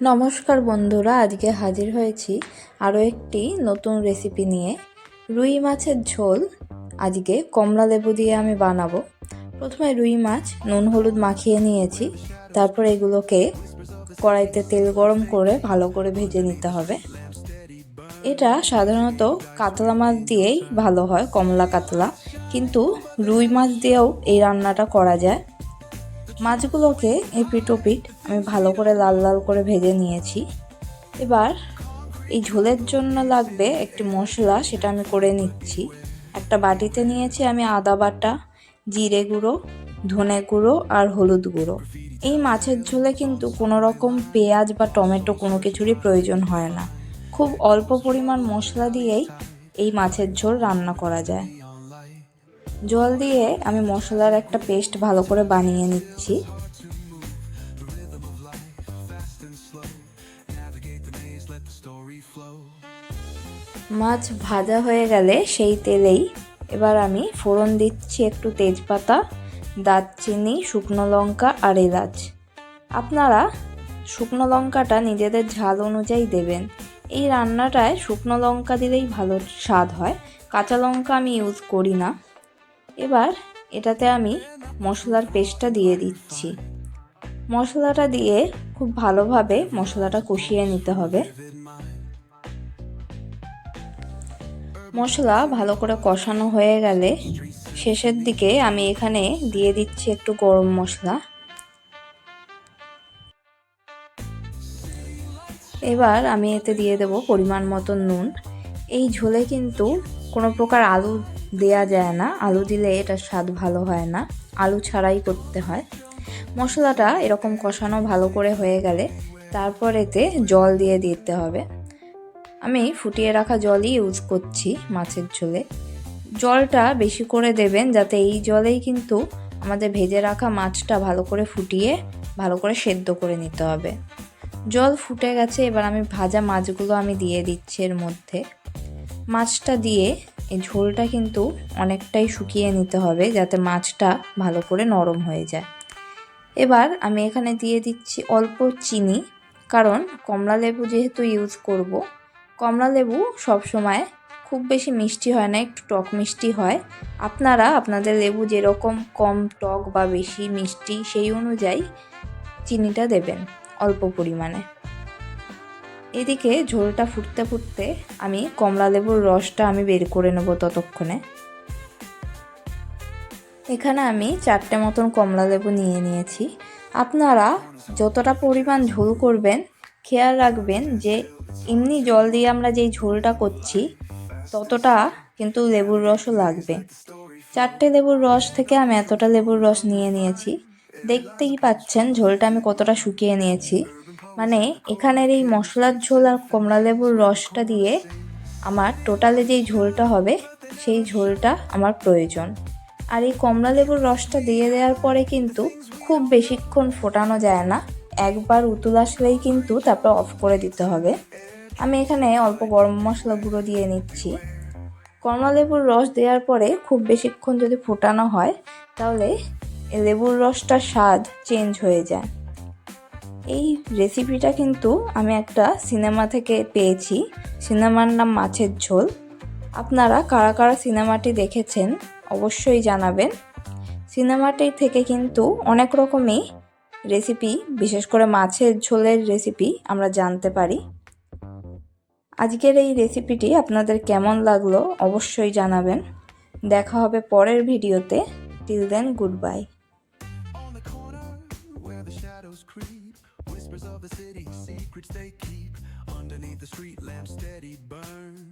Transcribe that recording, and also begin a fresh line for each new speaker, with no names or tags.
নমস্কার বন্ধুরা, আজকে হাজির হয়েছি আরও একটি নতুন রেসিপি নিয়ে। রুই মাছের ঝোল আজকে কমলা লেবু দিয়ে আমি বানাবো। প্রথমে রুই মাছ নুন হলুদ মাখিয়ে নিয়েছি, তারপর এগুলোকে কড়াইতে তেল গরম করে ভালো করে ভেজে নিতে হবে। এটা সাধারণত কাতলা মাছ দিয়েই ভালো হয়, কমলা কাতলা, কিন্তু রুই মাছ দিয়েও এই রান্নাটা করা যায়। মাছগুলোকে এপিট ওপিট আমি ভালো করে লাল লাল করে ভেজে নিয়েছি। এবার এই ঝোলের জন্য লাগবে একটি মশলা, সেটা আমি করে নিচ্ছি। একটা বাটিতে নিয়েছি আমি আদা বাটা, জিরে গুঁড়ো, ধনে গুঁড়ো আর হলুদ গুঁড়ো। এই মাছের ঝোলে কিন্তু কোনো রকম পেঁয়াজ বা টমেটো কোনো কিছুরই প্রয়োজন হয় না। খুব অল্প পরিমাণ মশলা দিয়েই এই মাছের ঝোল রান্না করা যায়। জল দিয়ে আমি মশলার একটা পেস্ট ভালো করে বানিয়ে নিচ্ছি। মাছ ভাজা হয়ে গেলে সেই তেলেই এবার আমি ফোড়ন দিচ্ছি একটু তেজপাতা, দারচিনি, শুকনো লঙ্কা আর এলাচ। আপনারা শুকনো লঙ্কাটা নিজেদের ঝাল অনুযায়ী দেবেন। এই রান্নাটায় শুকনো লঙ্কা দিলেই ভালো স্বাদ হয়, কাঁচা লঙ্কা আমি ইউজ করি না। এবার এটাতে আমি মশলার পেস্টটা দিয়ে দিচ্ছি। মশলাটা দিয়ে খুব ভালোভাবে মশলাটা কষিয়ে নিতে হবে। মশলা ভালো করে কষানো হয়ে গেলে শেষের দিকে আমি এখানে দিয়ে দিচ্ছি একটু গরম মশলা। এবার আমি এতে দিয়ে দেব পরিমাণ মতো নুন। এই ঝোলে কিন্তু কোনো প্রকার আলু দেয়া যায় না, আলু দিলে এটার স্বাদ ভালো হয় না, আলু ছাড়াই করতে হয়। মশলাটা এরকম কষানো ভালো করে হয়ে গেলে তারপর এতে জল দিয়ে দিতে হবে। আমি ফুটিয়ে রাখা জলই ইউজ করছি মাছের ঝোলে। জলটা বেশি করে দেবেন, যাতে এই জলেই কিন্তু আমাদের ভেজে রাখা মাছটা ভালো করে ফুটিয়ে ভালো করে সেদ্ধ করে নিতে হবে। জল ফুটে গেছে, এবার আমি ভাজা মাছগুলো আমি দিয়ে দিচ্ছি এর মধ্যে। মাছটা দিয়ে এই ঝোলটা কিন্তু অনেকটাই শুকিয়ে নিতে হবে, যাতে মাছটা ভালো করে নরম হয়ে যায়। এবার আমি এখানে দিয়ে দিচ্ছি অল্প চিনি, কারণ কমলা লেবু যেহেতু ইউজ করব। কমলা লেবু সবসময় খুব বেশি মিষ্টি হয় না, একটু টক মিষ্টি হয়। আপনারা আপনাদের লেবু যেরকম কম টক বা বেশি মিষ্টি সেই অনুযায়ী চিনিটা দেবেন অল্প পরিমাণে। এদিকে ঝোলটা ফুটতে ফুটতে আমি কমলা লেবুর রসটা আমি বের করে নেব ততক্ষণে। এখানে আমি 4টে মতন কমলা লেবু নিয়ে নিয়েছি। আপনারা যতটা পরিমাণ ঝোল করবেন খেয়াল রাখবেন যে এমনি জল দিয়ে আমরা যেই ঝোলটা করছি ততটা কিন্তু লেবুর রসও লাগবে। 4টে লেবুর রস থেকে আমি এতটা লেবুর রস নিয়ে নিয়েছি। দেখতেই পাচ্ছেন ঝোলটা আমি কতটা শুকিয়ে নিয়েছি। মানে এখানের এই মশলার ঝোল আর কমলা লেবুর রসটা দিয়ে আমার টোটালে যেই ঝোলটা হবে সেই ঝোলটা আমার প্রয়োজন। আর এই কমলা লেবুর রসটা দিয়ে দেওয়ার পরে কিন্তু খুব বেশিক্ষণ ফোটানো যায় না, একবার উতল আসলেই কিন্তু তারপর অফ করে দিতে হবে। আমি এখানে অল্প গরম মশলা গুঁড়ো দিয়ে নিচ্ছি। কমলা লেবুর রস দেওয়ার পরে খুব বেশিক্ষণ যদি ফোটানো হয় তাহলে লেবুর রসটার স্বাদ চেঞ্জ হয়ে যায়। এই রেসিপিটা কিন্তু আমি একটা সিনেমা থেকে পেয়েছি, সিনেমার নাম মাছের ঝোল। আপনারা কারা কারা সিনেমাটি দেখেছেন অবশ্যই জানাবেন। সিনেমাটি থেকে কিন্তু অনেক রকমই রেসিপি, বিশেষ করে মাছের ঝোলের রেসিপি আমরা জানতে পারি। আজকের এই রেসিপিটি আপনাদের কেমন লাগলো অবশ্যই জানাবেন। দেখা হবে পরের ভিডিওতে। Till then, good bye. Whispers of the city, secrets they keep underneath the street lamp steady burn.